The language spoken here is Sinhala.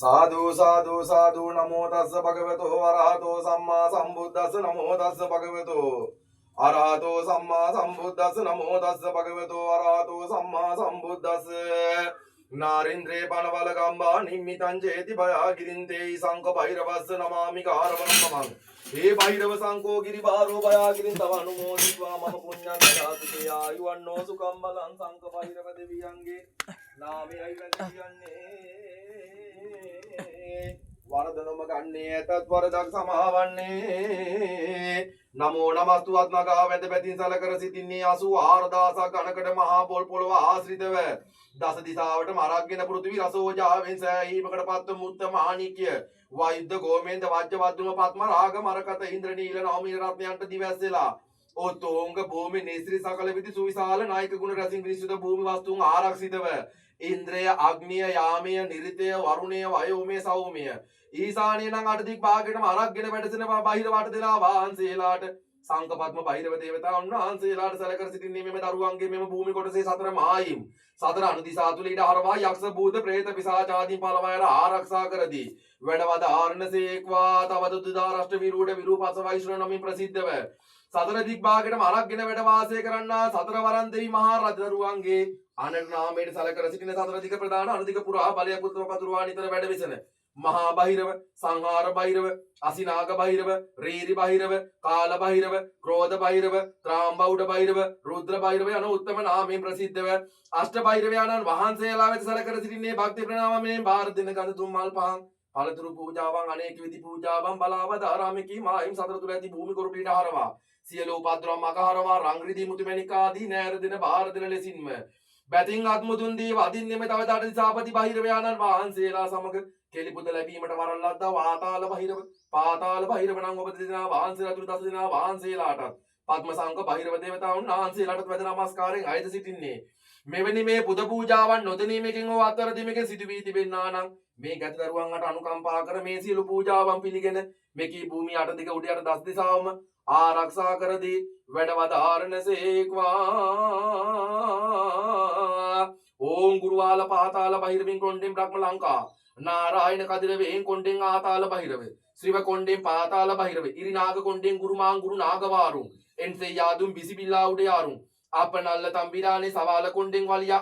साधु साधु साधु नमो तस् भगवतो अरहतो सम्मा सम्बुद्धस् नमो तस् भगवतो अरहतो सम्मा सम्बुद्धस् नमो तस् भगवतो अरहतो सम्मा सम्बुद्धस् नारेन्द्रे पणबलगम्बा निम्मितं चेति भयागिरिन्ते शङ्ख भैरवस् नमामि कारवं हे भैरव शङ्को गिरिभारो भयागिरिं तव अनुमोदित्वा मम पुण्यं ददातु ते आयुवन्नो सुखं बलं शङ्ख भैरव दिव्यङ्गे नामे ऐवन्ये वरदनम गण्ये तत्वरदක් සමාවන්නේ නමෝ නමස්තු ආත්මකා වැද පැතින් සලකර සිටින්නේ 84000ක් ඝනකඩ මහා පොළොව ආශ්‍රිතව දස දිසාවටම අරක්ගෙන පෘථිවි රසෝජාවෙන් සෑහීමකට පත්ව මුත්ත මාණික්‍ය වෛද්‍ය ගෝමේන්ද්‍ර වජ්ජ වද්දුම පත්ම රාග මරකත ඉන්ද්‍ර නීල නවමීර රත්නයන්ට දිවැස්සෙලා ඕතෝංග භූමි නිස්ත්‍රි සකල විදි සුවිශාල නායක ගුණ රසින් විනිශ්චිත භූමි වස්තුන් ආරක්ෂිතව ඉන්ද්‍රය අග්නිය යාමය නිරිතය වරුණය වයෝමය සෞම්‍ය ඊසානිය නම් අටදික් භාගයටම අරක්ගෙන වැඩසෙන බාහිර වට දෙලා වහන්සේලාට සංකපත්ම බාහිරව දේවතාවුන් වහන්සේලාට සැලකර සිටින්නේ මෙම දරුවන්ගේ මෙම භූමි කොටසේ සතර මායිම් සතර අනුදිසා තුල ඊට හරවා යක්ෂ භූත ප්‍රේත පිසාච ආදී පළවයර ආරක්ෂා කරදී වැඩවද ආරණසේක්වා තවද දුදාරෂ්ඨ විරූඪ විරූපස වෛශ්‍රව නමින් ප්‍රසිද්ධව සතර දික් භාගයටම අරක්ගෙන වැඩ වාසය කරන්නා සතර වරන් දෙවි මහා රජදරුවන්ගේ අනට නාමයට සැලකර සිටින සතර දික ප්‍රදාන අනුදික පුරා බලය පුත්‍ර පතුරුවා නිතර වැඩ විසන මහා බහිරව සංහාර බහිරව අසිනාග බහිරව රේරි බහිරව කාල බහිරව ක්‍රෝධ බහිරව ත්‍රාම්බෞඩ බහිරව රුද්‍ර බහිරව යන උත්තම නාමයෙන් ප්‍රසිද්ධව අෂ්ට බහිරවයන්න් වහන්සේලා වෙත සැලකර සිටින්නේ භක්ති ප්‍රණාමයෙන් බාර දෙන ගඳ තුම් මල් පහන් පළතුරු පූජාවන් අනේක විධි පූජාවන් බලාවද ආරාමකී මායිම් සතර තුල ඇති භූමි කොරුපීට හරවා සියලු උපද්‍රව මගහරවා රංග්‍රිදී මුතුමැණික ආදී නෑර දෙන බාර දෙන ලෙසින්ම බැතින් අත්මුතුන් දී වදින්නෙම තව තාට දිසාපති බහිරවයන්න් වහන්සේලා සමග කෙලිපුද ලැබීමට වරන් ලද්දා වාතාල බහිරව පාතාල බහිරව නම් ඔබ දෙදෙනා වහන්සේලා තුරු දස දෙනා වහන්සේලාට පద్ම සංඝ බහිරව දේවතාවුන් වහන්සේලාට වැද නමස්කාරයෙන් අයද සිටින්නේ මෙවැනි මේ පුද පූජාවන් නොදැනීමකින් හෝ අත්වැරදීමකින් සිදු වී තිබෙන්නා නම් මේ ගැති දරුවන්ට අනුකම්පා කර මේ සියලු පූජාවන් පිළිගෙන මේකී භූමිය අට දිග උඩ යට දස දිසාවම ආරක්ෂා කරදී වැඩවදාරණසේක්වා ඕම් ගුරුවාල පාතාල බහිරවින් කොණ්ඩෙන් බ්‍රහ්ම ලංකා नारायण कदिरवें कोंडें आताल बहिरवे श्रीव कोंडें पाताल बहिरवे इरिनाग कोंडें गुरुमां गुरु नागवारुं एंसे यादुं बिसिबिल्ला उडयारुं आपनल्ल तंबिराने सवाल कोंडें वालिया